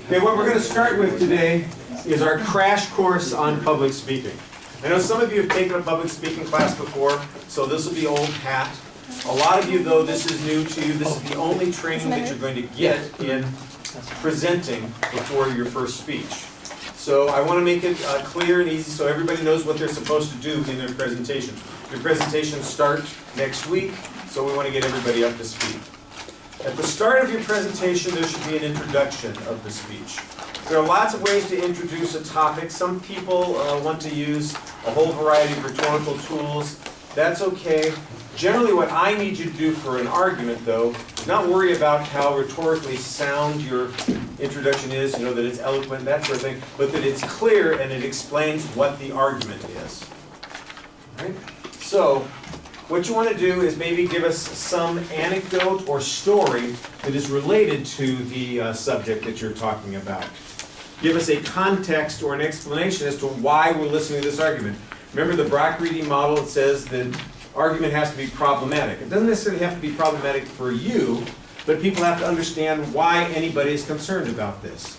Okay, what we're going to start with today is our crash course on public speaking. I know some of you have taken a public speaking class before, so this will be old hat. A lot of you, though, this is new to you. This is the only training that you're going to get in presenting before your first speech. So I want to make it clear and easy so everybody knows what they're supposed to do in their presentation. Your presentations start next week, so we want to get everybody up to speed. At the start of your presentation, there should be an introduction of the speech. There are lots of ways to introduce a topic. Some people want to use a whole variety of rhetorical tools. That's okay. Generally, what I need you to do for an argument, though, is not worry about how rhetorically sound your introduction is, that it's eloquent, that sort of thing, but that it's clear and it explains what the argument is. All right? So, what you want to do is maybe give us some anecdote or story that is related to the subject that you're talking about. Give us a context or an explanation as to why we're listening to this argument. Remember the Brock-Reedy model? It says that argument has to be problematic. It doesn't necessarily have to be problematic for you, but people have to understand why anybody is concerned about this.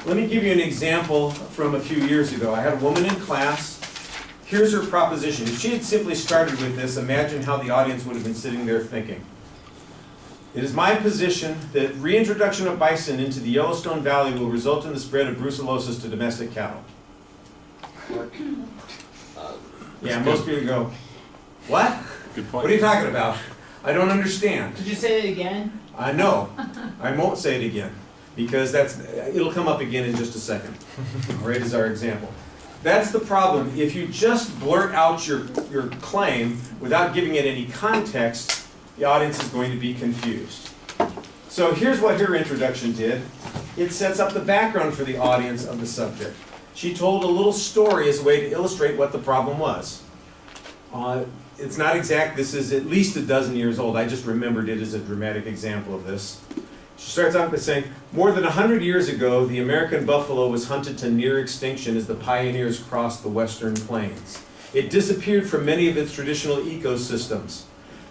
Let me give you an example from a few years ago. I had a woman in class. Here's her proposition. If she had simply started with this, imagine how the audience would have been sitting there thinking. It is my position that reintroduction of bison into the Yellowstone Valley will result in the spread of brucellosis to domestic cattle. Yeah, most people go, what? Good point. What are you talking about? I don't understand. Could you say it again? No, I won't say it again, because it'll come up again in just a second. All right, as our example. That's the problem. If you just blurt out your claim without giving it any context, the audience is going to be confused. So here's what her introduction did. It sets up the background for the audience of the subject. She told a little story as a way to illustrate what the problem was. It's not exact. This is at least a dozen years old. I just remembered it as a dramatic example of this. She starts out by saying, more than 100 years ago, the American buffalo was hunted to near extinction as the pioneers crossed the western plains. It disappeared from many of its traditional ecosystems.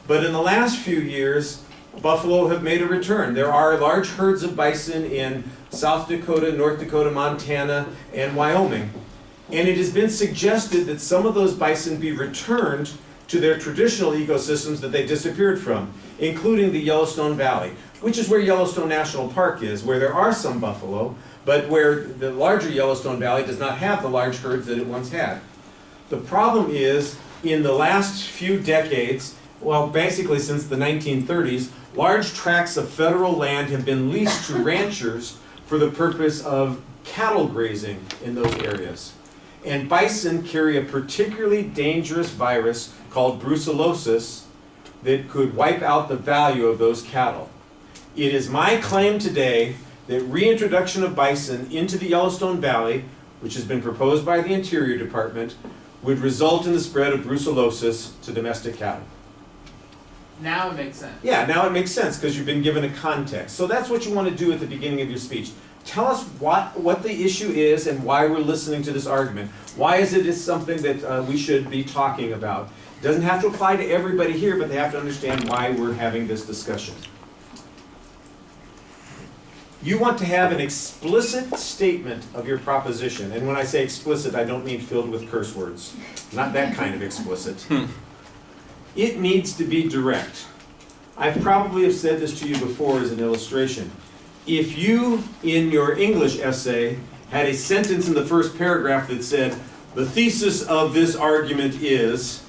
But in the last few years, buffalo have made a return. There are large herds of bison in South Dakota, North Dakota, Montana, and Wyoming. And it has been suggested that some of those bison be returned to their traditional ecosystems that they disappeared from, including the Yellowstone Valley, which is where Yellowstone National Park is, where there are some buffalo, but where the larger Yellowstone Valley does not have the large herds that it once had. The problem is, in the last few decades, well, basically since the 1930s, large tracts of federal land have been leased to ranchers for the purpose of cattle grazing in those areas. And bison carry a particularly dangerous virus called brucellosis that could wipe out the value of those cattle. It is my claim today that reintroduction of bison into the Yellowstone Valley, which has been proposed by the Interior Department, would result in the spread of brucellosis to domestic cattle. Now it makes sense. Yeah, now it makes sense because you've been given a context. So that's what you want to do at the beginning of your speech. Tell us what the issue is and why we're listening to this argument. Why is it something that we should be talking about? It doesn't have to apply to everybody here, but they have to understand why we're having this discussion. You want to have an explicit statement of your proposition. And when I say explicit, I don't mean filled with curse words. Not that kind of explicit. It needs to be direct. I probably have said this to you before as an illustration. If you, in your English essay, had a sentence in the first paragraph that said, the thesis of this argument is,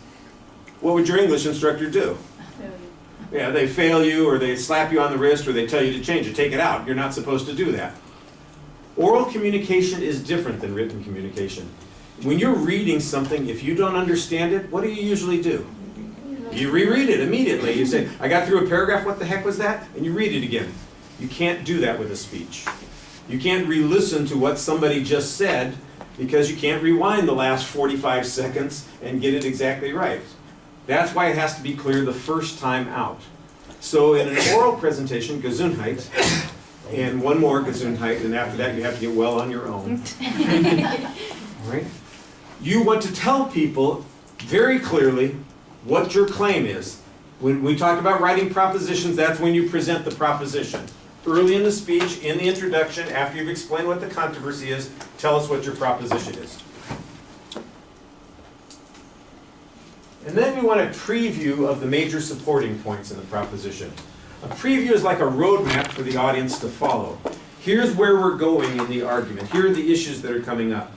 what would your English instructor do? Yeah, they fail you, or they slap you on the wrist, or they tell you to change it. Take it out. You're not supposed to do that. Oral communication is different than written communication. When you're reading something, if you don't understand it, what do you usually do? You reread it immediately. You say, I got through a paragraph, what the heck was that? And you read it again. You can't do that with a speech. You can't re-listen to what somebody just said because you can't rewind the last 45 seconds and get it exactly right. That's why it has to be clear the first time out. So in an oral presentation, Gesundheit, and one more Gesundheit, and after that you have to get well on your own. All right? You want to tell people very clearly what your claim is. When we talk about writing propositions, that's when you present the proposition. early in the speech, in the introduction, after you've explained what the controversy is, tell us what your proposition is. And then we want a preview of the major supporting points in the proposition. A preview is like a roadmap for the audience to follow. Here's where we're going in the argument. Here are the issues that are coming up.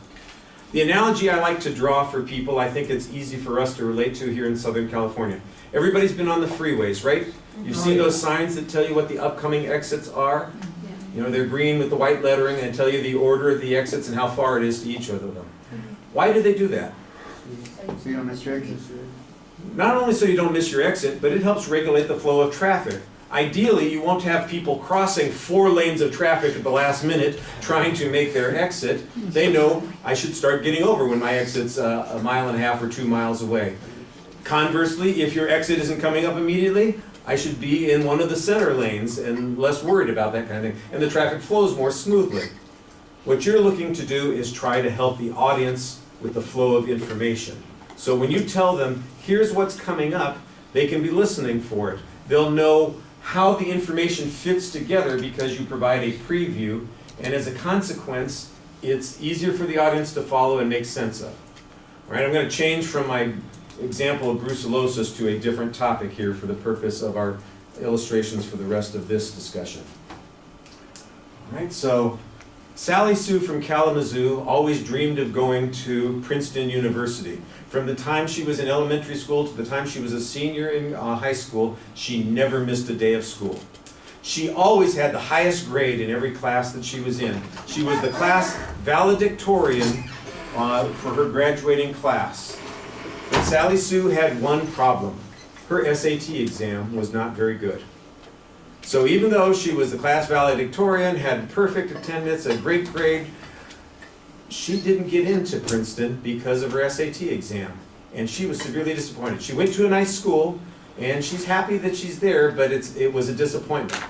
The analogy I like to draw for people, I think it's easy for us to relate to here in Southern California. Everybody's been on the freeways, right? You've seen those signs that tell you what the upcoming exits are. You know, they're green with the white lettering and tell you the order of the exits and how far it is to each of them. Why do they do that? So you don't miss your exit. Not only so you don't miss your exit, but it helps regulate the flow of traffic. Ideally, you won't have people crossing 4 lanes of traffic at the last minute trying to make their exit. They know I should start getting over when my exit's a mile and a half or 2 miles away. Conversely, if your exit isn't coming up immediately, I should be in one of the center lanes and less worried about that kind of thing. And the traffic flows more smoothly. What you're looking to do is try to help the audience with the flow of information. So when you tell them, here's what's coming up, they can be listening for it. They'll know how the information fits together because you provide a preview, and as a consequence, it's easier for the audience to follow and make sense of. All right, I'm going to change from my example of brucellosis to a different topic here for the purpose of our illustrations for the rest of this discussion. All right, so Sally Sue from Kalamazoo always dreamed of going to Princeton University. From the time she was in elementary school to the time she was a senior in high school, she never missed a day of school. She always had the highest grade in every class that she was in. She was the class valedictorian for her graduating class. But Sally Sue had one problem. Her SAT exam was not very good. So even though she was the class valedictorian, had perfect attendance, a great grade, she didn't get into Princeton because of her SAT exam. And she was severely disappointed. She went to a nice school, and she's happy that she's there, but it was a disappointment.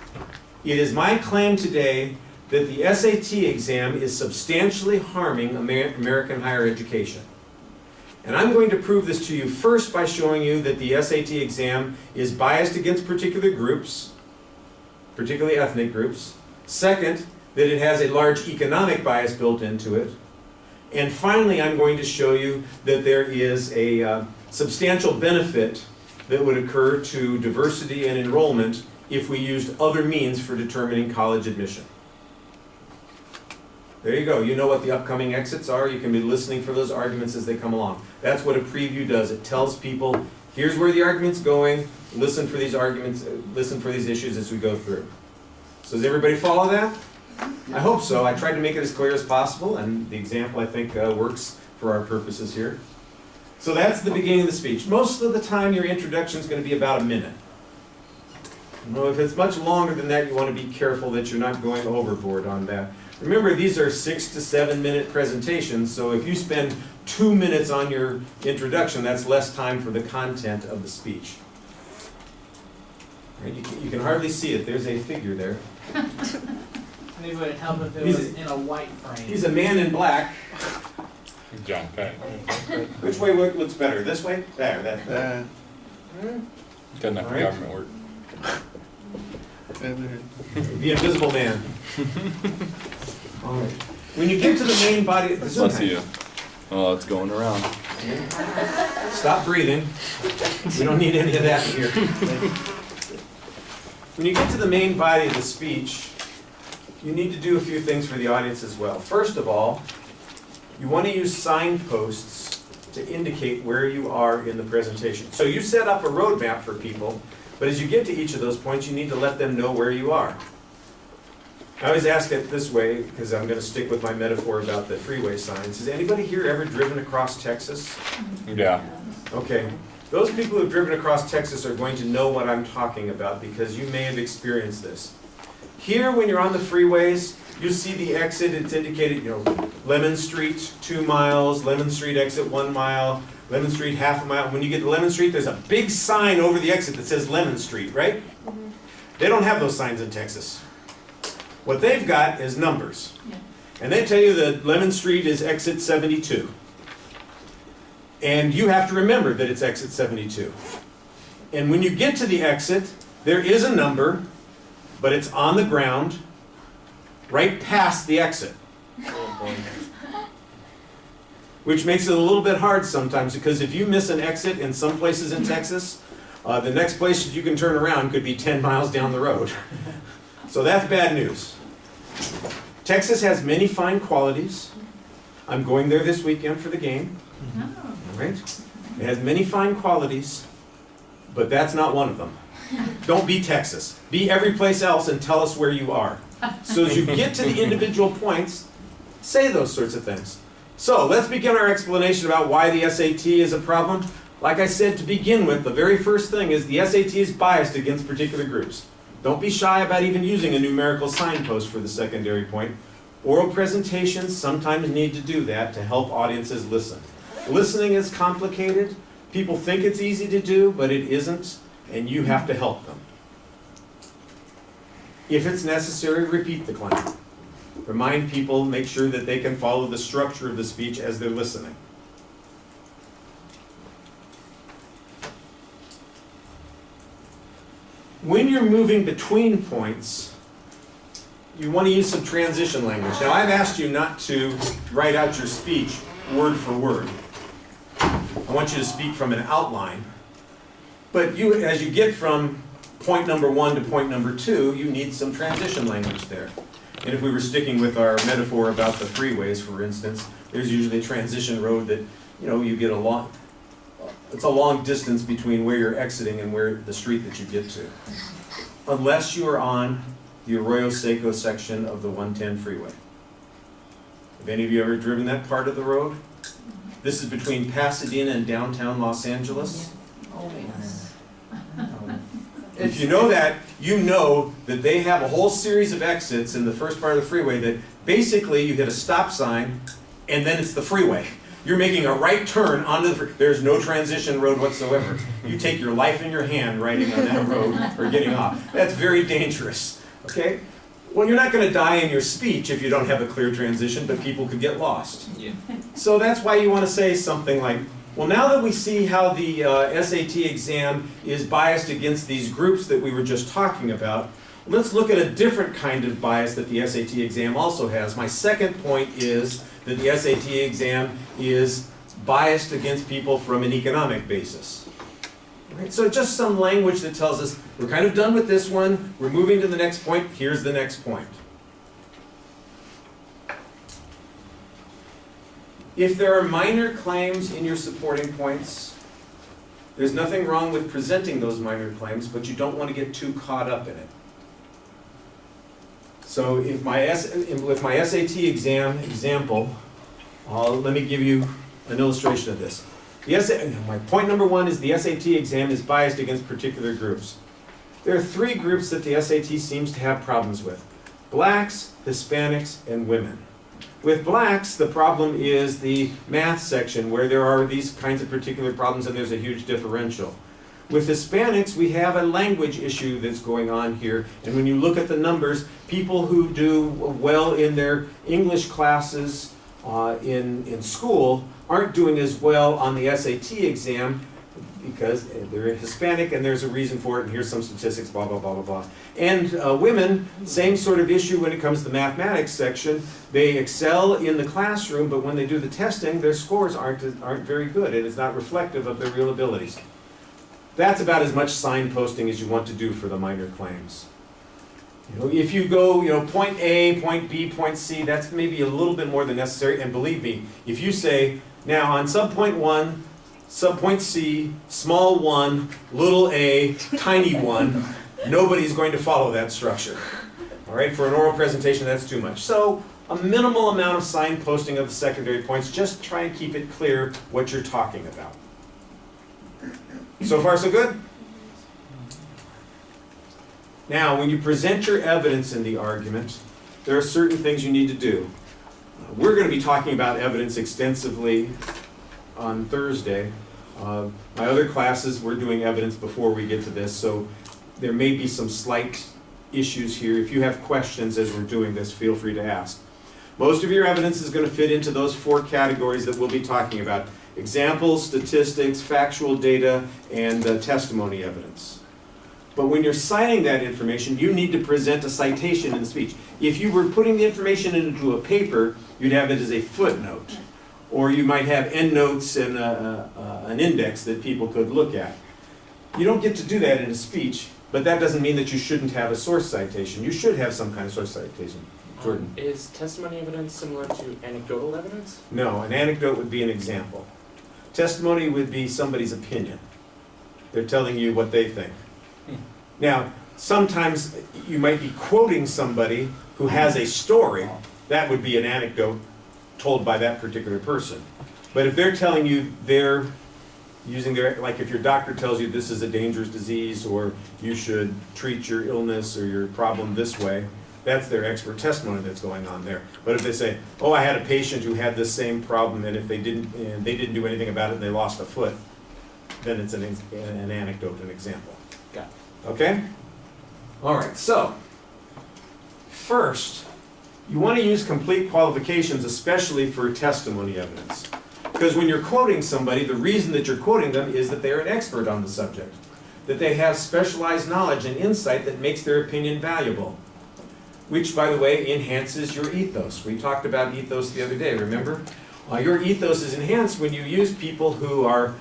It is my claim today that the SAT exam is substantially harming American higher education. And I'm going to prove this to you first by showing you that the SAT exam is biased against particular groups, particularly ethnic groups. Second, that it has a large economic bias built into it. And finally, I'm going to show you that there is a substantial benefit that would occur to diversity and enrollment if we used other means for determining college admission. There you go. You know what the upcoming exits are. You can be listening for those arguments as they come along. That's what a preview does. It tells people, here's where the argument's going. Listen for these arguments, listen for these issues as we go through. So does everybody follow that? I hope so. I tried to make it as clear as possible, and the example I think works for our purposes here. So that's the beginning of the speech. Most of the time your introduction is going to be about a minute. Well, if it's much longer than that, you want to be careful that you're not going overboard on that. Remember, these are 6 to 7 minute presentations, so if you spend 2 minutes on your introduction, that's less time for the content of the speech. Right? You can hardly see it. There's a figure there. Maybe it would help if it was in a white frame. He's a man in black. John Peck. Which way looks better? This way? There. That. Good enough for Alright. government work. The invisible man. All right. When you get to the main body, Bless you. Oh, it's going around. Stop breathing. We don't need any of that here. When you get to the main body of the speech, you need to do a few things for the audience as well. First of all, you want to use signposts to indicate where you are in the presentation. So you set up a roadmap for people, but as you get to each of those points, you need to let them know where you are. I always ask it this way, because I'm going to stick with my metaphor about the freeway signs. Has anybody here ever driven across Texas? Yeah. Okay. Those people who have driven across Texas are going to know what I'm talking about because you may have experienced this. Here, when you're on the freeways, you see the exit. It's indicated, Lemon Street, 2 miles, Lemon Street exit 1 mile, Lemon Street half a mile. When you get to Lemon Street, there's a big sign over the exit that says Lemon Street, right? Mm-hmm. They don't have those signs in Texas. What they've got is numbers. Yeah. And they tell you that Lemon Street is exit 72. And you have to remember that it's exit 72. And when you get to the exit, there is a number but it's on the ground, right past the exit. Which makes it a little bit hard sometimes, because if you miss an exit in some places in Texas, the next place that you can turn around could be 10 miles down the road. So that's bad news. Texas has many fine qualities. I'm going there this weekend for the game. All right? It has many fine qualities, but that's not one of them. Don't be Texas. Be every place else and tell us where you are. So as you get to the individual points, say those sorts of things. So let's begin our explanation about why the SAT is a problem. Like I said to begin with, the very first thing is the SAT is biased against particular groups. Don't be shy about even using a numerical signpost for the secondary point. Oral presentations sometimes need to do that to help audiences listen. Listening is complicated. People think it's easy to do, but it isn't, and you have to help them. If it's necessary, repeat the claim. Remind people, make sure that they can follow the structure of the speech as they're listening. When you're moving between points, you want to use some transition language. Now, I've asked you not to write out your speech word for word. I want you to speak from an outline. But as you get from point number 1 to point number 2, you need some transition language there. And if we were sticking with our metaphor about the freeways, for instance, there's usually a transition road that, you get it's a long distance between where you're exiting and where the street that you get to. Unless you are on the Arroyo Seco section of the 110 freeway. Have any of you ever driven that part of the road? This is between Pasadena and downtown Los Angeles. Oh, yes. If you know that, you know that they have a whole series of exits in the first part of the freeway that basically you hit a stop sign and then it's the freeway. You're making a right turn onto the there's no transition road whatsoever. You take your life in your hand riding on that road or getting off. That's very dangerous, okay? Well, you're not going to die in your speech if you don't have a clear transition, but people could get lost. Yeah. So that's why you want to say something like, well, now that we see how the SAT exam is biased against these groups that we were just talking about, let's look at a different kind of bias that the SAT exam also has. My second point is that the SAT exam is biased against people from an economic basis. Right? So just some language that tells us, we're kind of done with this one, we're moving to the next point, here's the next point. If there are minor claims in your supporting points, there's nothing wrong with presenting those minor claims, but you don't want to get too caught up in it. So with my SAT exam example, let me give you an illustration of this. My point number 1 is the SAT exam is biased against particular groups. There are 3 groups that the SAT seems to have problems with: blacks, Hispanics, and women. With blacks, the problem is the math section where there are these kinds of particular problems and there's a huge differential. With Hispanics, we have a language issue that's going on here, and when you look at the numbers, people who do well in their English classes in school aren't doing as well on the SAT exam because they're Hispanic and there's a reason for it, and here's some statistics, blah, blah, blah, blah, blah. And women, same sort of issue when it comes to the mathematics section. They excel in the classroom, but when they do the testing, their scores aren't very good, and it's not reflective of their real abilities. That's about as much signposting as you want to do for the minor claims. If you go, point A, point B, point C, that's maybe a little bit more than necessary. And believe me, if you say, now on subpoint 1, subpoint C, small 1, little a, tiny 1, nobody's going to follow that structure. All right, for an oral presentation, that's too much. So a minimal amount of signposting of the secondary points, just try and keep it clear what you're talking about. So far, so good? Now, when you present your evidence in the argument, there are certain things you need to do. We're going to be talking about evidence extensively on Thursday. My other classes, we're doing evidence before we get to this, so there may be some slight issues here. If you have questions as we're doing this, feel free to ask. Most of your evidence is going to fit into those 4 categories that we'll be talking about: examples, statistics, factual data, and testimony evidence. But when you're citing that information, you need to present a citation in the speech. If you were putting the information into a paper, you'd have it as a footnote. Or you might have endnotes and an index that people could look at. You don't get to do that in a speech, but that doesn't mean that you shouldn't have a source citation. You should have some kind of source citation. Jordan? Is testimony evidence similar to anecdotal evidence? No, an anecdote would be an example. Testimony would be somebody's opinion. They're telling you what they think. Now, sometimes you might be quoting somebody who has a story. That would be an anecdote told by that particular person. But if they're telling you they're using their, like if your doctor tells you this is a dangerous disease or you should treat your illness or your problem this way, that's their expert testimony that's going on there. But if they say, oh, I had a patient who had this same problem and they didn't do anything about it and they lost a foot, then it's an anecdote, an example. Got it. Okay? All right, so first, you want to use complete qualifications, especially for testimony evidence. Because when you're quoting somebody, the reason that you're quoting them is that they're an expert on the subject, that they have specialized knowledge and insight that makes their opinion valuable, which, by the way, enhances your ethos. We talked about ethos the other day, remember? Your ethos is enhanced when you use people who are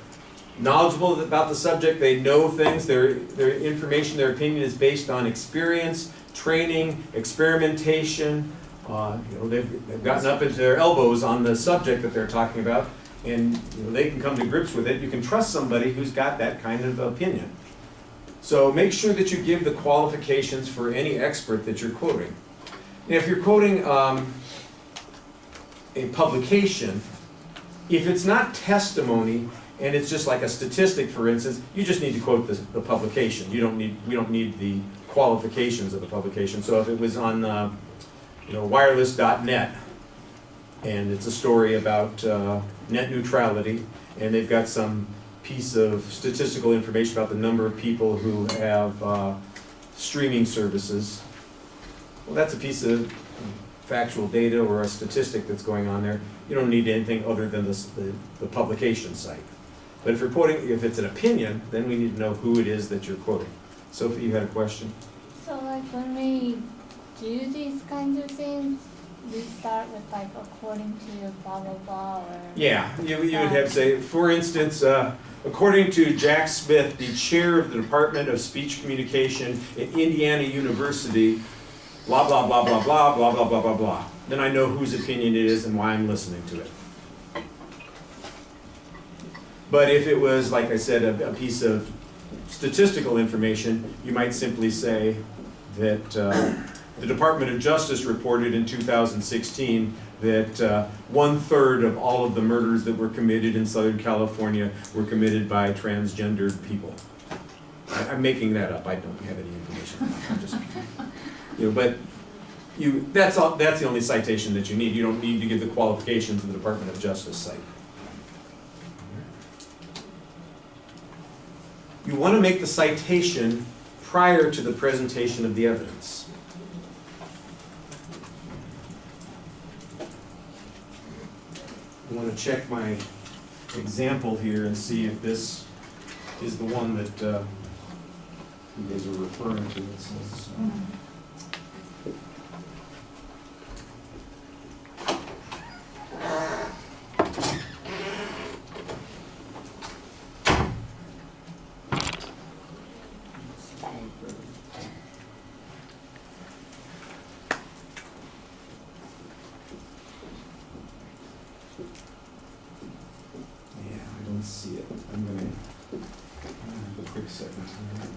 knowledgeable about the subject, they know things, their information, their opinion is based on experience, training, experimentation. They've gotten up into their elbows on the subject that they're talking about, and they can come to grips with it. You can trust somebody who's got that kind of opinion. So make sure that you give the qualifications for any expert that you're quoting. Now, if you're quoting a publication, if it's not testimony and it's just like a statistic, for instance, you just need to quote the publication. We don't need the qualifications of the publication. So if it was on wireless.net, and it's a story about net neutrality, and they've got some piece of statistical information about the number of people who have streaming services, well, that's a piece of factual data or a statistic that's going on there. You don't need anything other than the publication site. But if you're quoting, if it's an opinion, then we need to know who it is that you're quoting. Sophie, you had a question? So like when we do these kinds of things, we start with like according to blah blah blah or... Yeah, you would have to say, for instance, according to Jack Smith, the chair of the Department of Speech Communication at Indiana University, blah, blah, blah, blah, blah, blah, blah, blah, blah, blah. Then I know whose opinion it is and why I'm listening to it. But if it was, like I said, a piece of statistical information, you might simply say that the Department of Justice reported in 2016 that 1/3 of all of the murders that were committed in Southern California were committed by transgendered people. I'm making that up. I don't have any information. I'm just, that's the only citation that you need. You don't need to give the qualifications of the Department of Justice site. You want to make the citation prior to the presentation of the evidence. I want to check my example here and see if this is the one that you guys are referring to. It says, see it. I'm going to have a quick second here.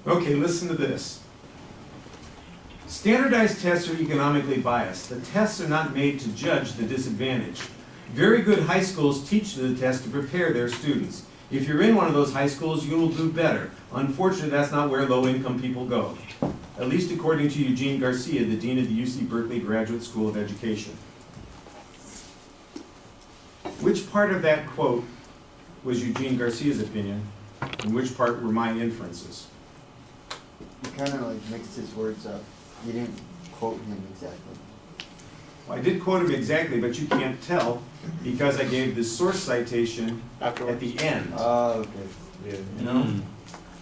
Okay, listen to this. Standardized tests are economically biased. The tests are not made to judge the disadvantaged. Very good high schools teach the test to prepare their students. If you're in one of those high schools, you will do better. Unfortunately, that's not where low-income people go, at least according to Eugene Garcia, the dean of the UC Berkeley Graduate School of Education. Which part of that quote was Eugene Garcia's opinion, and which part were my inferences? You kind of like mixed his words up. You didn't quote him exactly. Well, I did quote him exactly, but you can't tell because I gave the source citation at the end. Oh, okay. You know?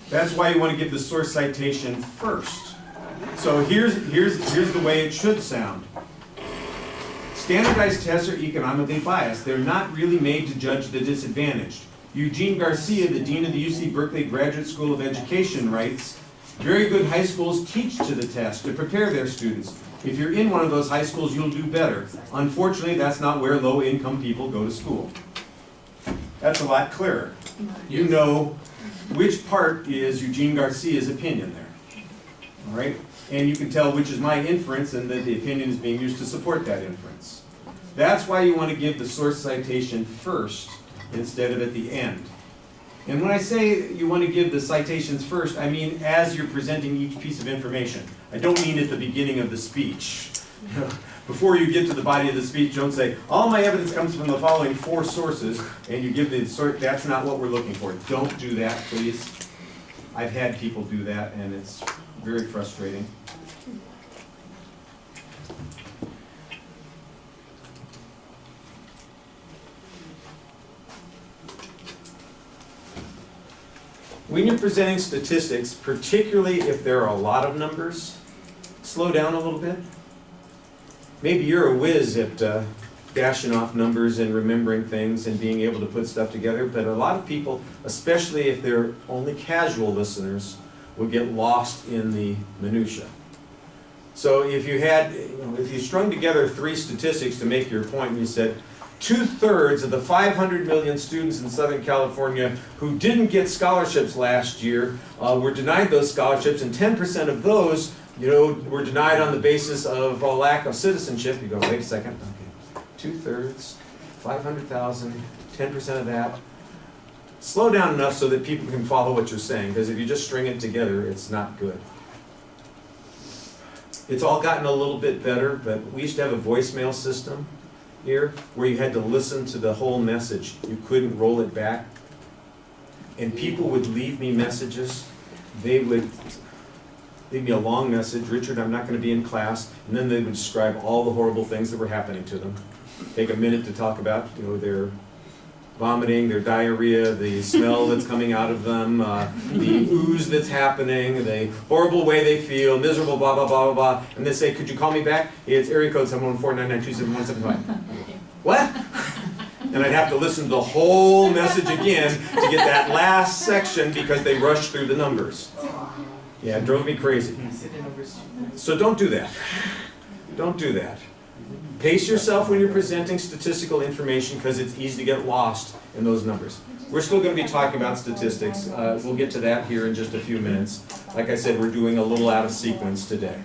That's why you want to give the source citation first. So here's the way it should sound. Standardized tests are economically biased. They're not really made to judge the disadvantaged. Eugene Garcia, the dean of the UC Berkeley Graduate School of Education, writes, very good high schools teach to the test to prepare their students. If you're in one of those high schools, you'll do better. Unfortunately, that's not where low-income people go to school. That's a lot clearer. You know which part is Eugene Garcia's opinion there. All right? And you can tell which is my inference and that the opinion is being used to support that inference. That's why you want to give the source citation first instead of at the end. And when I say you want to give the citations first, I mean as you're presenting each piece of information. I don't mean at the beginning of the speech. Before you get to the body of the speech, don't say, all my evidence comes from the following 4 sources, and you give the sort, that's not what we're looking for. Don't do that, please. I've had people do that, and it's very frustrating. When you're presenting statistics, particularly if there are a lot of numbers, slow down a little bit. Maybe you're a whiz at dashing off numbers and remembering things and being able to put stuff together, but a lot of people, especially if they're only casual listeners, will get lost in the minutia. So if you had, if you strung together 3 statistics to make your point and you said, 2/3 of the 500 million students in Southern California who didn't get scholarships last year were denied those scholarships, and 10% of those, were denied on the basis of a lack of citizenship. You go, wait a second, okay, 2/3, 500,000, 10% of that. Slow down enough so that people can follow what you're saying, because if you just string it together, it's not good. It's all gotten a little bit better, but we used to have a voicemail system here where you had to listen to the whole message. You couldn't roll it back. And people would leave me messages. They would leave me a long message, Richard, I'm not going to be in class, and then they would describe all the horrible things that were happening to them. Take a minute to talk about, their vomiting, their diarrhea, the smell that's coming out of them, the ooze that's happening, the horrible way they feel, miserable, blah, blah, blah, blah, blah. And they say, could you call me back? It's area code 714-992-7175. What? And I'd have to listen to the whole message again to get that last section because they rushed through the numbers. Yeah, it drove me crazy. So don't do that. Don't do that. Pace yourself when you're presenting statistical information because it's easy to get lost in those numbers. We're still going to be talking about statistics. We'll get to that here in just a few minutes. Like I said, we're doing a little out of sequence today.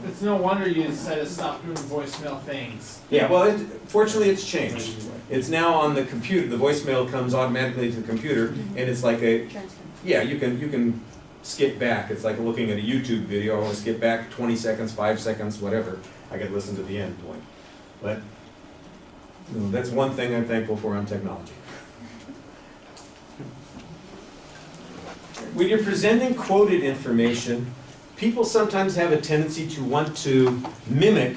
It's no wonder you decided to stop doing voicemail things. Yeah, well, fortunately it's changed. It's now on the computer. The voicemail comes automatically to the computer, and it's like you can skip back. It's like looking at a YouTube video. I want to skip back 20 seconds, 5 seconds, whatever. I can listen to the end point. But that's one thing I'm thankful for on technology. When you're presenting quoted information, people sometimes have a tendency to want to mimic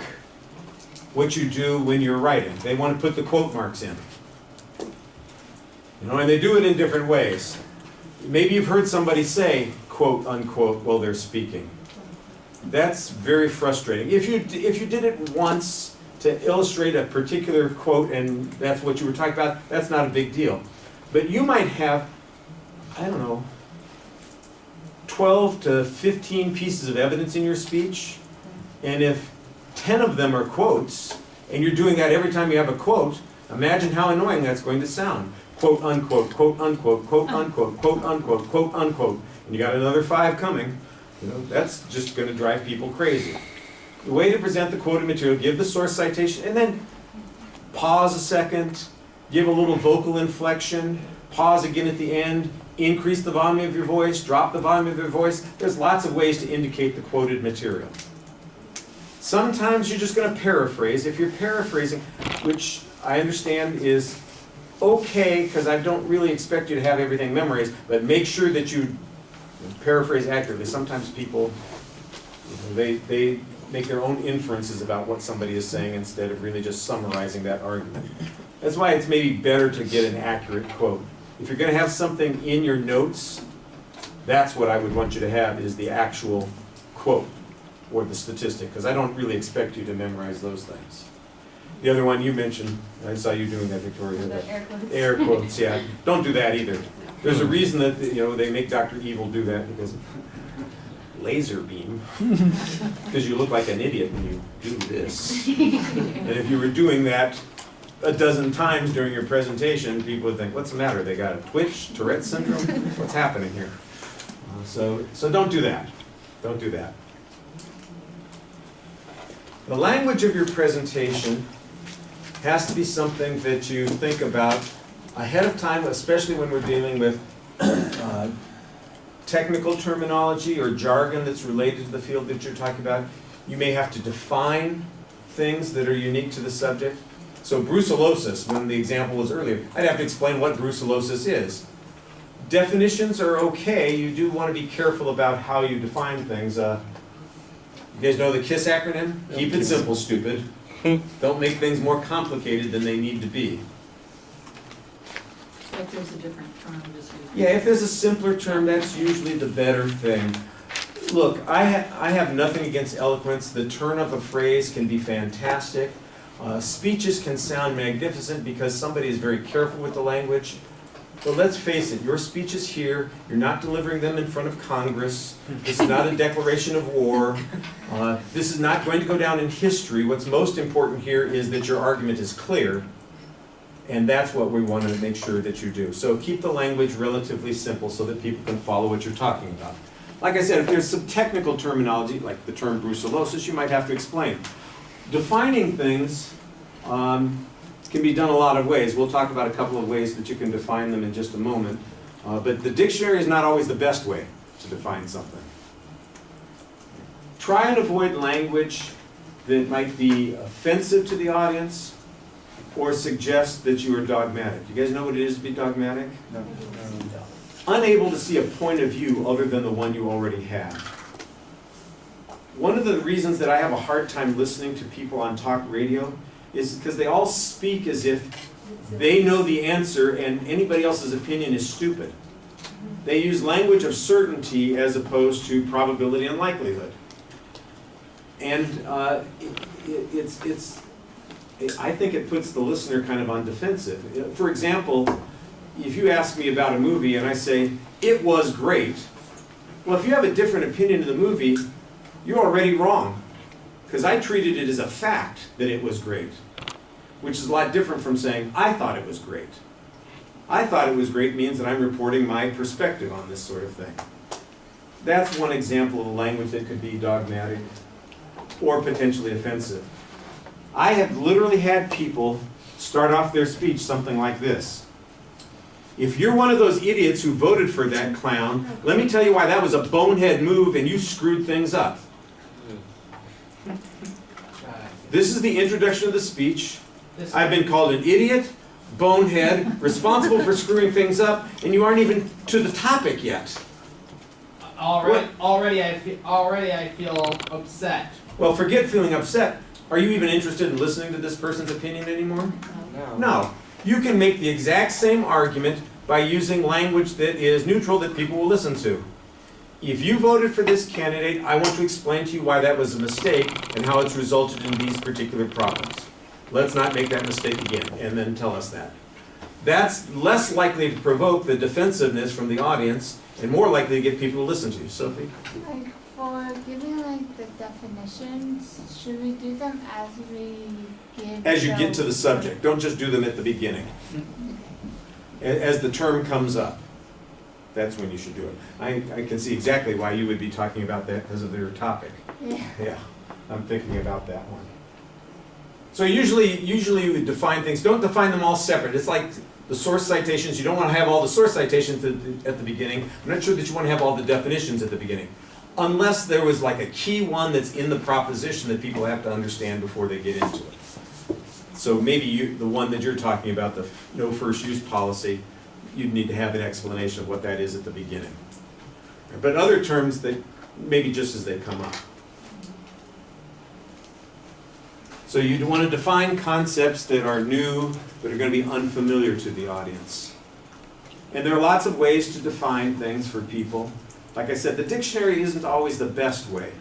what you do when you're writing. They want to put the quote marks in. And they do it in different ways. Maybe you've heard somebody say, quote, unquote, while they're speaking. That's very frustrating. If you did it once to illustrate a particular quote and that's what you were talking about, that's not a big deal. But you might have, 12 to 15 pieces of evidence in your speech, and if 10 of them are quotes, and you're doing that every time you have a quote, imagine how annoying that's going to sound. Quote, unquote, quote, unquote, quote, unquote, quote, unquote, quote, unquote, and you got another 5 coming. That's just going to drive people crazy. The way to present the quoted material, give the source citation, and then pause a second, give a little vocal inflection, pause again at the end, increase the volume of your voice, drop the volume of your voice. There's lots of ways to indicate the quoted material. Sometimes you're just going to paraphrase. If you're paraphrasing, which I understand is okay, because I don't really expect you to have everything memorized, but make sure that you paraphrase accurately. Sometimes people, they make their own inferences about what somebody is saying instead of really just summarizing that argument. That's why it's maybe better to get an accurate quote. If you're going to have something in your notes, that's what I would want you to have, is the actual quote or the statistic, because I don't really expect you to memorize those things. The other one you mentioned, I saw you doing that, Victoria. The air quotes. Air quotes, yeah. Don't do that either. There's a reason that, they make Dr. Evil do that, because laser beam, because you look like an idiot when you do this. And if you were doing that a dozen times during your presentation, people would think, what's the matter? They got a twitch, Tourette syndrome? What's happening here? So don't do that. Don't do that. The language of your presentation has to be something that you think about ahead of time, especially when we're dealing with technical terminology or jargon that's related to the field that you're talking about. You may have to define things that are unique to the subject. So brucellosis, when the example was earlier, I'd have to explain what brucellosis is. Definitions are okay. You do want to be careful about how you define things. You guys know the KISS acronym? Keep it simple, stupid. Don't make things more complicated than they need to be. So if there's a different term, just use. Yeah, if there's a simpler term, that's usually the better thing. Look, I have nothing against eloquence. The turn of a phrase can be fantastic. Speeches can sound magnificent because somebody is very careful with the language. But let's face it, your speech is here. You're not delivering them in front of Congress. This is not a declaration of war. This is not going to go down in history. What's most important here is that your argument is clear. And that's what we want to make sure that you do. So keep the language relatively simple so that people can follow what you're talking about. Like I said, if there's some technical terminology, like the term brucellosis, you might have to explain. Defining things can be done a lot of ways. We'll talk about a couple of ways that you can define them in just a moment. But the dictionary is not always the best way to define something. Try and avoid language that might be offensive to the audience or suggest that you are dogmatic. You guys know what it is to be dogmatic? No. Unable to see a point of view other than the one you already have. One of the reasons that I have a hard time listening to people on talk radio is because they all speak as if they know the answer and anybody else's opinion is stupid. They use language of certainty as opposed to probability and likelihood. And I think it puts the listener kind of on defensive. For example, if you ask me about a movie and I say, it was great, well, if you have a different opinion of the movie, you're already wrong. Because I treated it as a fact that it was great, which is a lot different from saying, I thought it was great. I thought it was great means that I'm reporting my perspective on this sort of thing. That's one example of a language that could be dogmatic or potentially offensive. I have literally had people start off their speech something like this. If you're one of those idiots who voted for that clown, let me tell you why that was a bonehead move and you screwed things up. This is the introduction of the speech. I've been called an idiot, bonehead, responsible for screwing things up, and you aren't even to the topic yet. Already I feel upset. Well, forget feeling upset. Are you even interested in listening to this person's opinion anymore? No. No. You can make the exact same argument by using language that is neutral that people will listen to. If you voted for this candidate, I want to explain to you why that was a mistake and how it's resulted in these particular problems. Let's not make that mistake again, and then tell us that. That's less likely to provoke the defensiveness from the audience and more likely to get people to listen to you. Sophie? Like for giving like the definitions, should we do them as we give? As you get to the subject, don't just do them at the beginning. As the term comes up, that's when you should do it. I can see exactly why you would be talking about that because of your topic. Yeah. Yeah. I'm thinking about that one. So usually we define things, don't define them all separate. It's like the source citations, you don't want to have all the source citations at the beginning. I'm not sure that you want to have all the definitions at the beginning. Unless there was like a key one that's in the proposition that people have to understand before they get into it. So maybe the one that you're talking about, the no first use policy, you'd need to have an explanation of what that is at the beginning. But other terms that maybe just as they come up. So you'd want to define concepts that are new, that are going to be unfamiliar to the audience. And there are lots of ways to define things for people. Like I said, the dictionary isn't always the best way.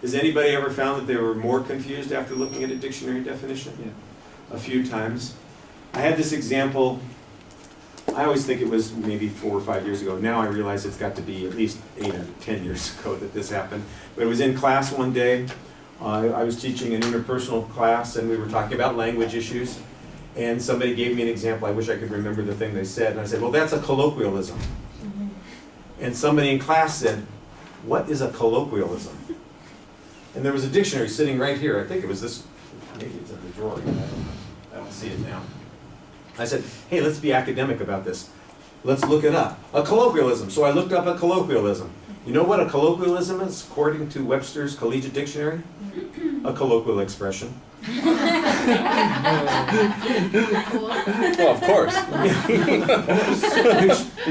Has anybody ever found that they were more confused after looking at a dictionary definition? Yeah. A few times. I had this example, I always think it was maybe 4 or 5 years ago. Now I realize it's got to be at least 8 or 10 years ago that this happened. But it was in class one day. I was teaching an interpersonal class and we were talking about language issues. And somebody gave me an example. I wish I could remember the thing they said. And I said, well, that's a colloquialism. And somebody in class said, what is a colloquialism? And there was a dictionary sitting right here. I think it was this, maybe it's in the drawer. I don't see it now. I said, hey, let's be academic about this. Let's look it up. A colloquialism. So I looked up a colloquialism. You know what a colloquialism is, according to Webster's Collegiate Dictionary? A colloquial expression. Well, of course.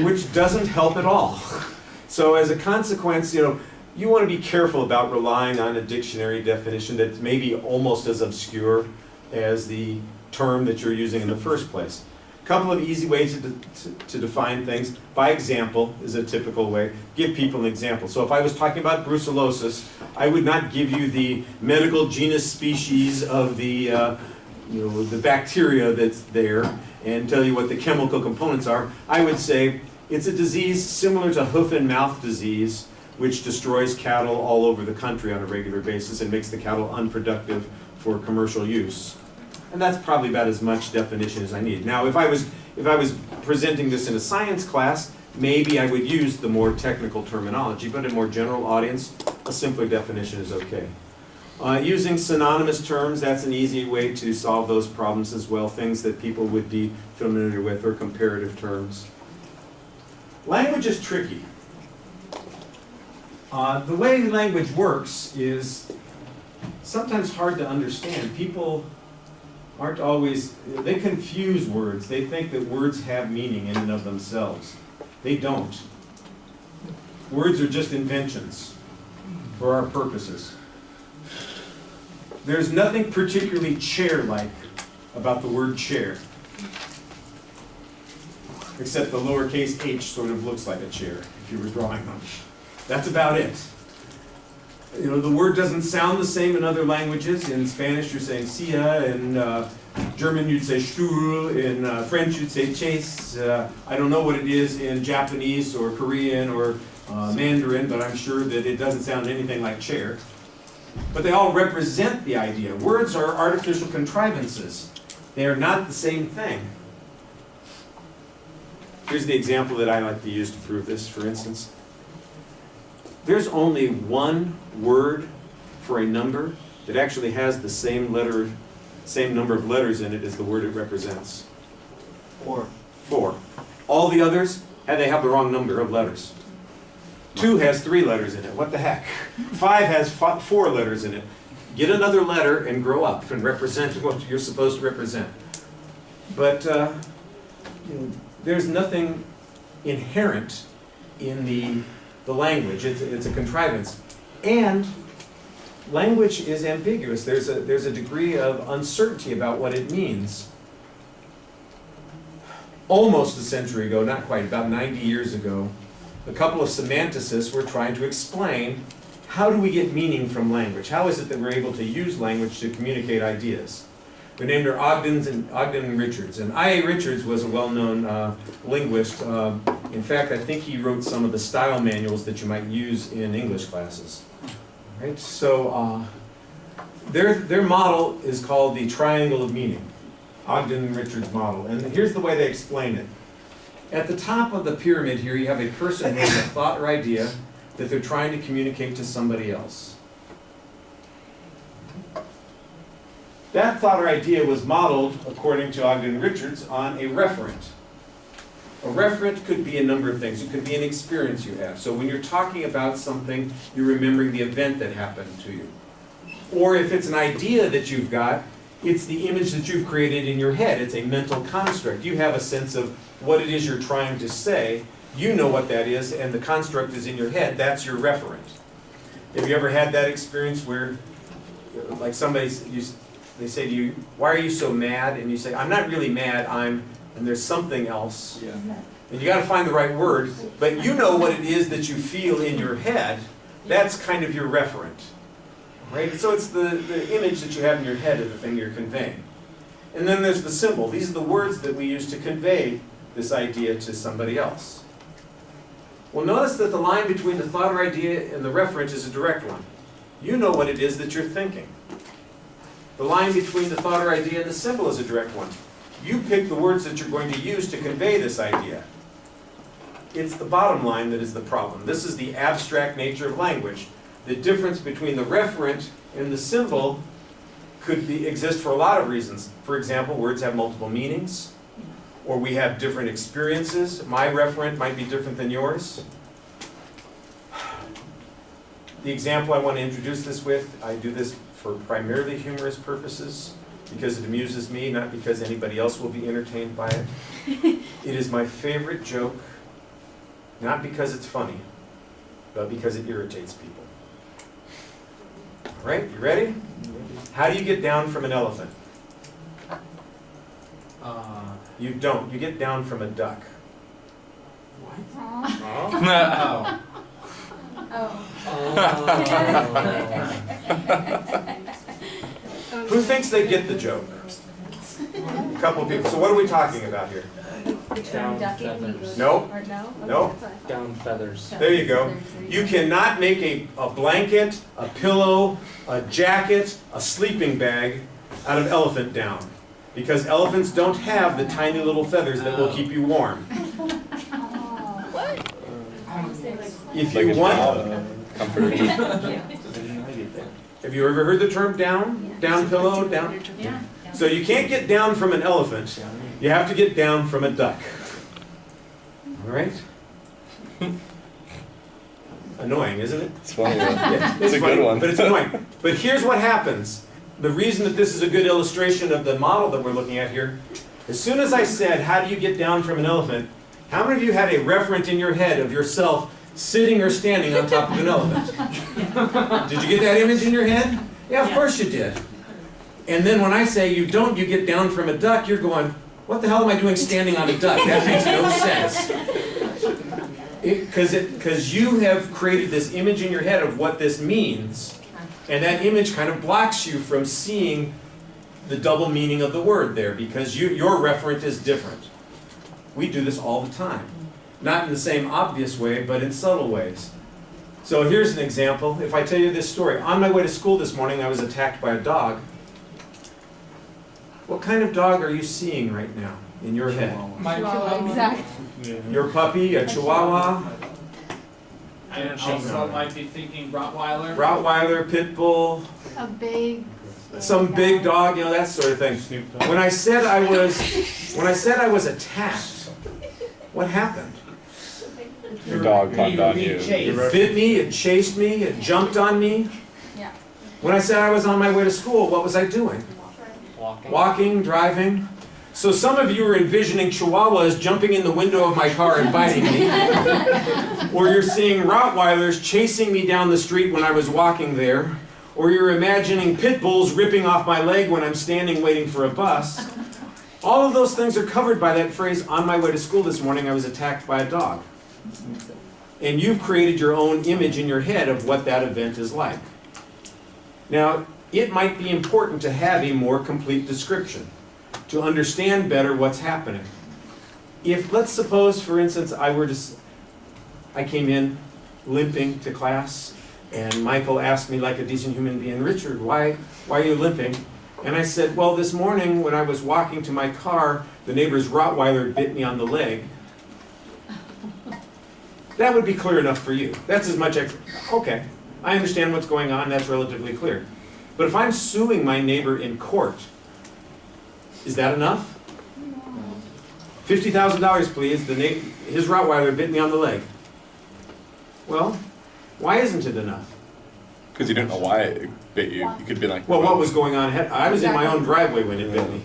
which doesn't help at all. So as a consequence, you want to be careful about relying on a dictionary definition that's maybe almost as obscure as the term that you're using in the first place. A couple of easy ways to define things. By example is a typical way. Give people an example. So if I was talking about brucellosis, I would not give you the medical genus species of the the bacteria that's there and tell you what the chemical components are. I would say it's a disease similar to hoof and mouth disease, which destroys cattle all over the country on a regular basis and makes the cattle unproductive for commercial use. And that's probably about as much definition as I need. Now, if I was presenting this in a science class, maybe I would use the more technical terminology, but in a more general audience, a simpler definition is okay. Using synonymous terms, that's an easy way to solve those problems as well, things that people would be familiar with, or comparative terms. Language is tricky. The way language works is sometimes hard to understand. People aren't always, they confuse words. They think that words have meaning in and of themselves. They don't. Words are just inventions for our purposes. There's nothing particularly chair-like about the word chair, except the lowercase h sort of looks like a chair if you were drawing them. That's about it. The word doesn't sound the same in other languages. In Spanish, you're saying silla. In German, you'd say Stuhl. In French, you'd say Chase. I don't know what it is in Japanese or Korean or Mandarin, but I'm sure that it doesn't sound anything like chair. But they all represent the idea. Words are artificial contrivances. They are not the same thing. Here's the example that I like to use to prove this, for instance. There's only one word for a number that actually has the same number of letters in it as the word it represents. 4. All the others, they have the wrong number of letters. 2 has 3 letters in it. What the heck? 5 has 4 letters in it. Get another letter and grow up and represent what you're supposed to represent. But there's nothing inherent in the language. It's a contrivance. And language is ambiguous. There's a degree of uncertainty about what it means. Almost a century ago, not quite, about 90 years ago, a couple of semanticists were trying to explain how do we get meaning from language? How is it that we're able to use language to communicate ideas? Their names are Ogden and Richards. And I.A. Richards was a well-known linguist. In fact, I think he wrote some of the style manuals that you might use in English classes. Right? So their model is called the triangle of meaning, Ogden and Richards model. And here's the way they explain it. At the top of the pyramid here, you have a person who has a thought or idea that they're trying to communicate to somebody else. That thought or idea was modeled, according to Ogden and Richards, on a referent. A referent could be a number of things. It could be an experience you have. So when you're talking about something, you're remembering the event that happened to you. Or if it's an idea that you've got, it's the image that you've created in your head. It's a mental construct. You have a sense of what it is you're trying to say. You know what that is, and the construct is in your head. That's your referent. Have you ever had that experience where, like they say to you, "Why are you so mad?" And you say, "I'm not really mad, and there's something else." Yeah. And you got to find the right word, but you know what it is that you feel in your head. That's kind of your referent, right? So it's the image that you have in your head of the thing you're conveying. And then there's the symbol. These are the words that we use to convey this idea to somebody else. Well, notice that the line between the thought or idea and the referent is a direct one. You know what it is that you're thinking. The line between the thought or idea and the symbol is a direct one. You pick the words that you're going to use to convey this idea. It's the bottom line that is the problem. This is the abstract nature of language. The difference between the referent and the symbol could exist for a lot of reasons. For example, words have multiple meanings, or we have different experiences. My referent might be different than yours. The example I want to introduce this with, I do this for primarily humorous purposes, because it amuses me, not because anybody else will be entertained by it. It is my favorite joke, not because it's funny, but because it irritates people. All right, you ready? How do you get down from an elephant? You don't. You get down from a duck. Aw. Who thinks they get the joke? A couple of people. So what are we talking about here? Down feathers. Nope. Or no? Nope. Down feathers. There you go. You cannot make a blanket, a pillow, a jacket, a sleeping bag out of elephant down. Because elephants don't have the tiny little feathers that will keep you warm. What? If Like you a want, comforter. have you ever heard the term down? Down pillow? Down? Yeah. So you can't get down from an elephant. You have to get down from a duck. All right? Annoying, isn't it? It's funny though. Yeah, It's a funny, good one. But it's annoying. But here's what happens. The reason that this is a good illustration of the model that we're looking at here, as soon as I said, how do you get down from an elephant, how many of you had a referent in your head of yourself sitting or standing on top of an elephant? Did you get that image in your head? Yeah, of course you did. And then when I say you don't, you get down from a duck, you're going, what the hell am I doing standing on a duck? That makes no sense. Because you have created this image in your head of what this means, and that image kind of blocks you from seeing the double meaning of the word there, because your referent is different. We do this all the time. Not in the same obvious way, but in subtle ways. So here's an example. If I tell you this story. On my way to school this morning, I was attacked by a dog. What kind of dog are you seeing right now in your head? My Chihuahua, exactly. Your puppy, a Chihuahua, I also might be thinking Rottweiler. Rottweiler, Pit Bull, A big. some big dog, that sort of thing. When I said I was attacked, what happened? Your dog popped on you. It bit me, it chased me, it jumped on me. Yeah. When I said I was on my way to school, what was I doing? Walking. Walking, driving. So some of you are envisioning Chihuahuas jumping in the window of my car and biting me. Or you're seeing Rottweilers chasing me down the street when I was walking there. Or you're imagining pit bulls ripping off my leg when I'm standing waiting for a bus. All of those things are covered by that phrase, on my way to school this morning I was attacked by a dog. And you've created your own image in your head of what that event is like. Now, it might be important to have a more complete description, to understand better what's happening. If, let's suppose, for instance, I came in limping to class, and Michael asked me like a decent human being, Richard, why are you limping? And I said, well, this morning when I was walking to my car, the neighbor's Rottweiler bit me on the leg. That would be clear enough for you. That's as much, okay, I understand what's going on, that's relatively clear. But if I'm suing my neighbor in court, is that enough? No. $50,000 please, his Rottweiler bit me on the leg. Well, why isn't it enough? Because you didn't know why it bit you. You could be like, Well, what was going on? I was in my own driveway when it bit me.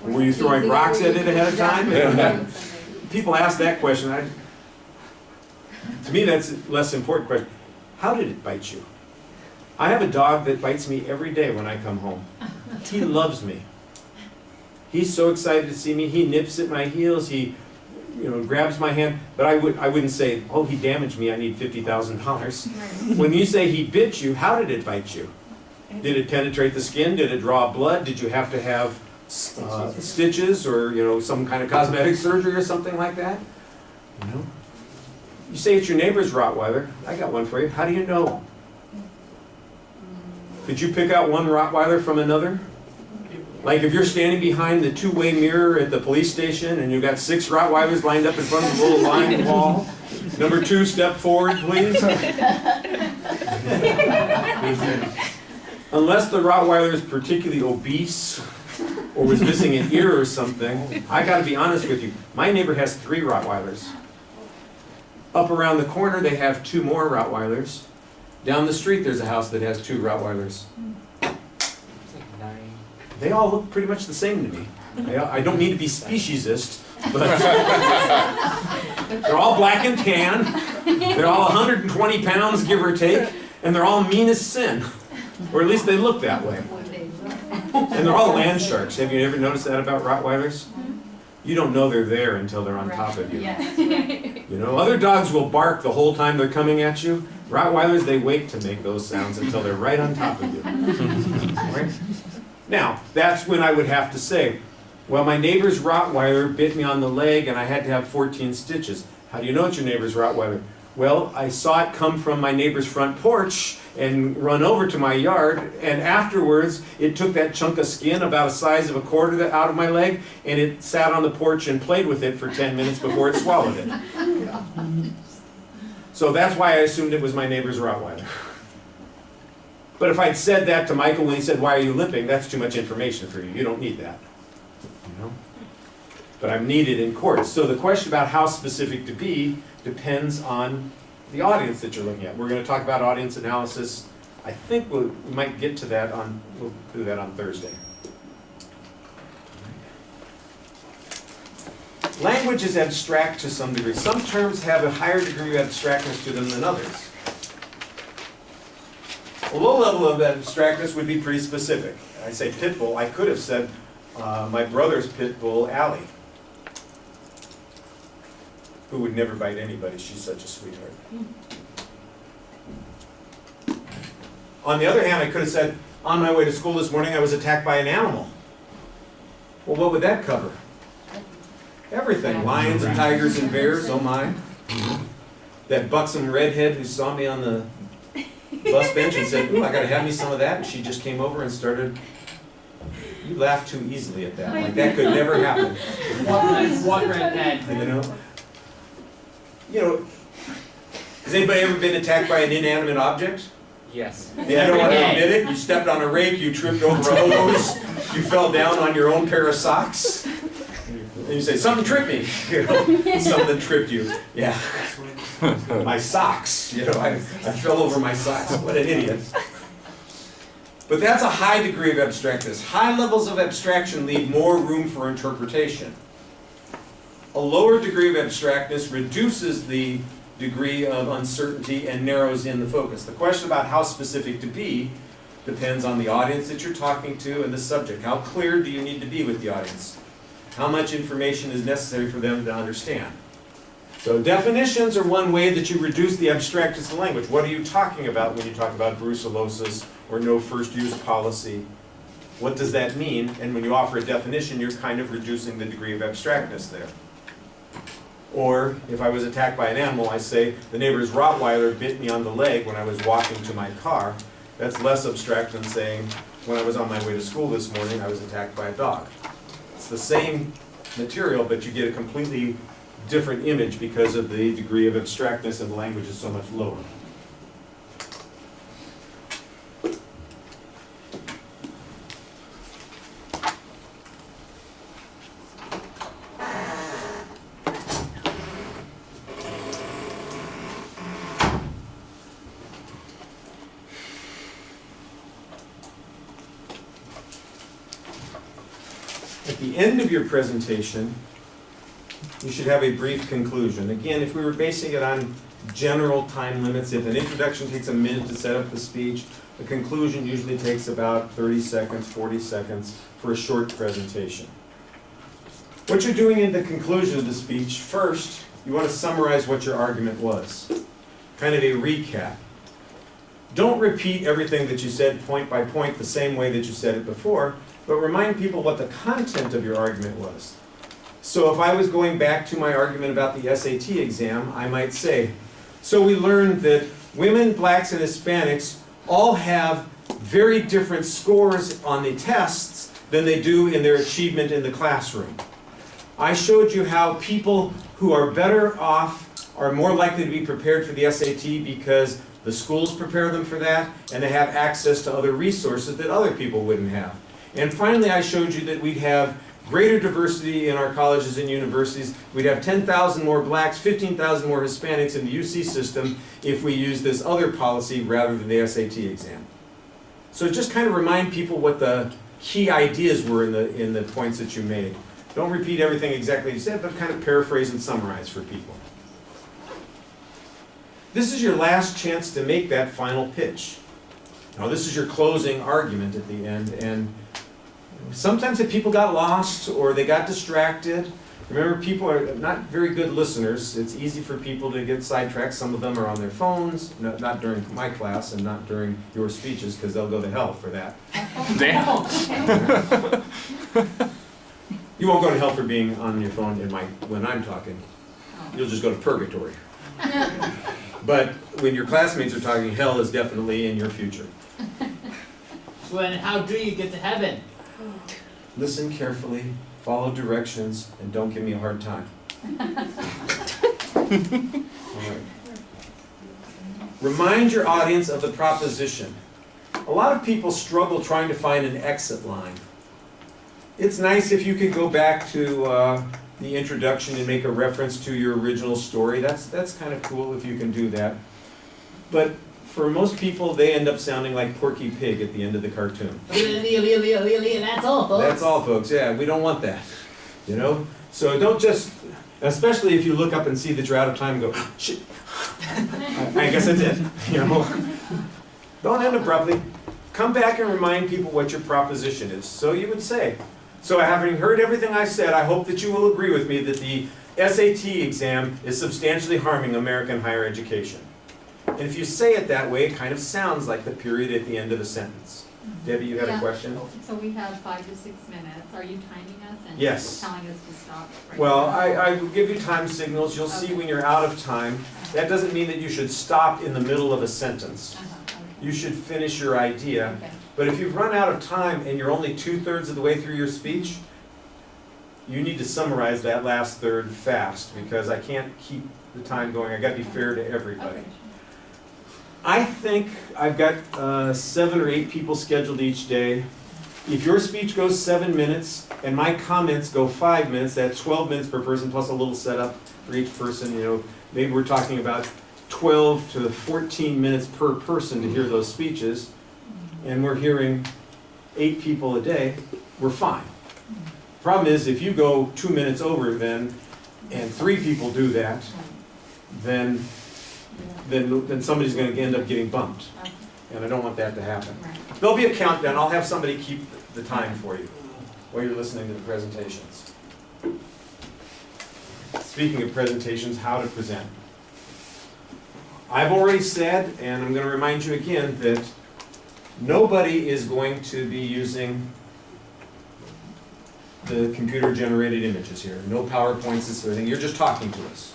Were you throwing rocks at it ahead of time? Yeah. People ask that question. To me, that's a less important question. How did it bite you? I have a dog that bites me every day when I come home. He loves me. He's so excited to see me. He nips at my heels. He, grabs my hand. But I wouldn't say, oh, he damaged me. I need $50,000. When you say he bit you, how did it bite you? Did it penetrate the skin? Did it draw blood? Did you have to have stitches or some kind of cosmetic surgery or something like that? You say it's your neighbor's Rottweiler. I got one for you. How do you know? Could you pick out one Rottweiler from another? Like if you're standing behind the two-way mirror at the police station and you've got 6 Rottweilers lined up in front of the little line wall. Number 2, step forward, please. Unless the Rottweiler is particularly obese or was missing an ear or something, I gotta be honest with you. My neighbor has 3 Rottweilers. Up around the corner, they have 2 more Rottweilers. Down the street, there's a house that has 2 Rottweilers. It's like 9. They all look pretty much the same to me. I don't need to be speciesist, but they're all black and tan. They're all 120 pounds, give or take, and they're all mean as sin. Or at least they look that way. And they're all land sharks. Have you ever noticed that about Rottweilers? You don't know they're there until they're on top of you. Other dogs will bark the whole time they're coming at you. Rottweilers, they wait to make those sounds until they're right on top of you. Right? Now, that's when I would have to say, well, my neighbor's Rottweiler bit me on the leg and I had to have 14 stitches. How do you know it's your neighbor's Rottweiler? Well, I saw it come from my neighbor's front porch and run over to my yard, and afterwards it took that chunk of skin about the size of a quarter out of my leg, and it sat on the porch and played with it for 10 minutes before it swallowed it. So that's why I assumed it was my neighbor's Rottweiler. But if I'd said that to Michael when he said, why are you limping? That's too much information for you. You don't need that. But I'm needed in court. So the question about how specific to be depends on the audience that you're looking at. We're going to talk about audience analysis. I think we might get to that we'll do that on Thursday. Language is abstract to some degree. Some terms have a higher degree of abstractness to them than others. A low level of abstractness would be pretty specific. I say pit bull, I could have said my brother's pit bull, Allie, who would never bite anybody. She's such a sweetheart. On the other hand, I could have said, on my way to school this morning, I was attacked by an animal. Well, what would that cover? Everything. Lions and tigers and bears, oh my. That buxom redhead who saw me on the bus bench and said, ooh, I gotta have me some of that, and she just came over and started. You laugh too easily at that. Like that could never happen. Walk right ahead. Has anybody ever been attacked by an inanimate object? Yes. You don't want to admit it? You stepped on a rake, you tripped over a hose, you fell down on your own pair of socks, and you say, something tripped me. Something tripped you. Yeah. My socks. I fell over my socks. What an idiot. But that's a high degree of abstractness. High levels of abstraction leave more room for interpretation. A lower degree of abstractness reduces the degree of uncertainty and narrows in the focus. The question about how specific to be depends on the audience that you're talking to and the subject. How clear do you need to be with the audience? How much information is necessary for them to understand? So definitions are one way that you reduce the abstractness of language. What are you talking about when you talk about brucellosis or no first use policy? What does that mean? And when you offer a definition, you're kind of reducing the degree of abstractness there. Or if I was attacked by an animal, I say, the neighbor's Rottweiler bit me on the leg when I was walking to my car. That's less abstract than saying, when I was on my way to school this morning, I was attacked by a dog. It's the same material, but you get a completely different image because of the degree of abstractness and the language is so much lower. At the end of your presentation, you should have a brief conclusion. Again, if we were basing it on general time limits, if an introduction takes a minute to set up the speech, a conclusion usually takes about 30 seconds, 40 seconds for a short presentation. What you're doing in the conclusion of the speech, first, you want to summarize what your argument was. Kind of a recap. Don't repeat everything that you said point by point the same way that you said it before, but remind people what the content of your argument was. So if I was going back to my argument about the SAT exam, I might say, so we learned that women, blacks, and Hispanics all have very different scores on the tests than they do in their achievement in the classroom. I showed you how people who are better off are more likely to be prepared for the SAT because the schools prepare them for that, and they have access to other resources that other people wouldn't have. And finally, I showed you that we'd have greater diversity in our colleges and universities. We'd have 10,000 more blacks, 15,000 more Hispanics in the UC system if we use this other policy rather than the SAT exam. So just kind of remind people what the key ideas were in the points that you made. Don't repeat everything exactly you said, but kind of paraphrase and summarize for people. This is your last chance to make that final pitch. Now, this is your closing argument at the end, and sometimes if people got lost or they got distracted, remember, people are not very good listeners. It's easy for people to get sidetracked. Some of them are on their phones, not during my class and not during your speeches, because they'll go to hell for that. Damn. You won't go to hell for being on your phone when I'm talking. You'll just go to purgatory. But when your classmates are talking, hell is definitely in your future. When, how do you get to heaven? Listen carefully, follow directions, and don't give me a hard time. All right. Remind your audience of the proposition. A lot of people struggle trying to find an exit line. It's nice if you could go back to the introduction and make a reference to your original story. That's kind of cool if you can do that. But for most people, they end up sounding like Porky Pig at the end of the cartoon. That's all, folks. That's all, folks. Yeah, we don't want that. You know? So don't just, especially if you look up and see that you're out of time and go, shit. I guess that's it. You know? Don't end abruptly. Come back and remind people what your proposition is. So you would say, so having heard everything I said, I hope that you will agree with me that the SAT exam is substantially harming American higher education. And if you say it that way, it kind of sounds like the period at the end of a sentence. Debbie, you had a Yeah. question? So we have 5 to 6 minutes. Are you timing us and Yes. telling us to stop? right Well, now? I will give you time signals. You'll see when you're out of time. That doesn't mean that you should stop in the middle of a sentence. Okay. You should finish your idea. Okay. But if you've run out of time and you're only 2/3 of the way through your speech, you need to summarize that last third fast, because I can't keep the time going. I gotta be fair to everybody. Okay. I think I've got 7 or 8 people scheduled each day. If your speech goes 7 minutes and my comments go 5 minutes, that's 12 minutes per person plus a little setup for each person. You know, maybe we're talking about 12 to 14 minutes per person to hear those speeches, and we're hearing 8 people a day, we're fine. Problem is, if you go 2 minutes over then, and 3 people do that, then somebody's going to end up getting bumped. Okay. And I don't want that to happen. Right. There'll be a countdown. I'll have somebody keep the time for you while you're listening to the presentations. Speaking of presentations, how to present. I've already said, and I'm going to remind you again, that nobody is going to be using the computer-generated images here. No PowerPoints, this sort of thing. You're just talking to us.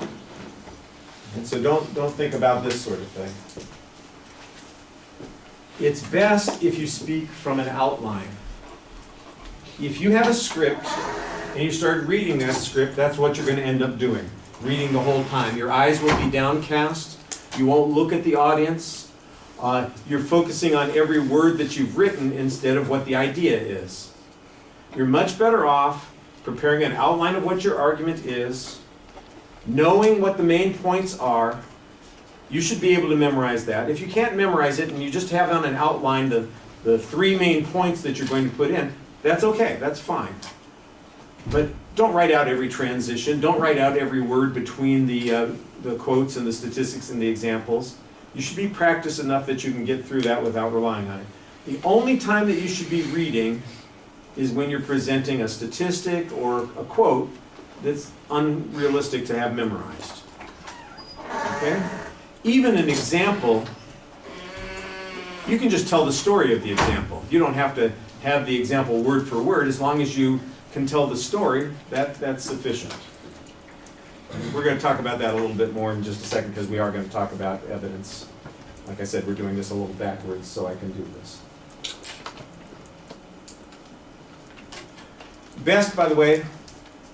And so don't think about this sort of thing. It's best if you speak from an outline. If you have a script and you start reading that script, that's what you're going to end up doing, reading the whole time. Your eyes will be downcast. You won't look at the audience. You're focusing on every word that you've written instead of what the idea is. You're much better off preparing an outline of what your argument is, knowing what the main points are. You should be able to memorize that. If you can't memorize it and you just have on an outline the 3 main points that you're going to put in, that's okay, that's fine. But don't write out every transition. Don't write out every word between the quotes and the statistics and the examples. You should be practiced enough that you can get through that without relying on it. The only time that you should be reading is when you're presenting a statistic or a quote that's unrealistic to have memorized. Okay? Even an example, you can just tell the story of the example. You don't have to have the example word for word. As long as you can tell the story, that's sufficient. We're going to talk about that a little bit more in just a second because we are going to talk about evidence. Like I said, we're doing this a little backwards so I can do this. Best, by the way,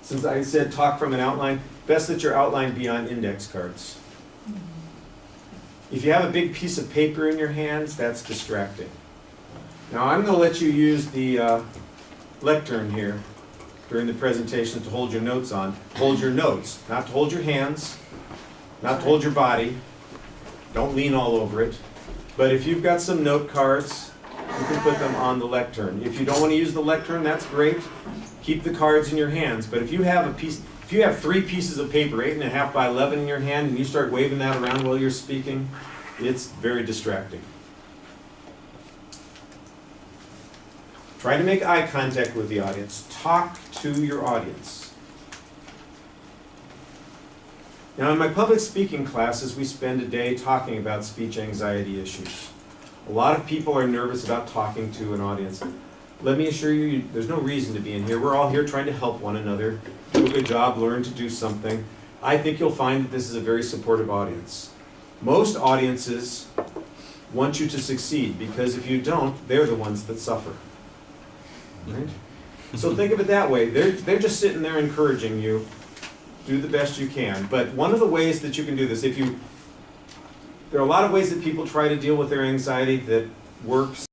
since I said talk from an outline, best that your outline be on index cards. If you have a big piece of paper in your hands, that's distracting. Now I'm going to let you use the lectern here during the presentation to hold your notes on. Hold your notes, not to hold your hands, not to hold your body. Don't lean all over it. But if you've got some note cards, you can put them on the lectern. If you don't want to use the lectern, that's great. Keep the cards in your hands. But if you have if you have 3 pieces of paper, 8.5 by 11 in your hand, and you start waving that around while you're speaking, it's very distracting. Try to make eye contact with the audience. Talk to your audience. Now, in my public speaking classes, we spend a day talking about speech anxiety issues. A lot of people are nervous about talking to an audience. Let me assure you, there's no reason to be in here. We're all here trying to help one another, do a good job, learn to do something. I think you'll find that this is a very supportive audience. Most audiences want you to succeed because if you don't, they're the ones that suffer. Right? So think of it that way. They're just sitting there encouraging you. Do the best you can. But one of the ways that you can do this, there are a lot of ways that people try to deal with their anxiety that works.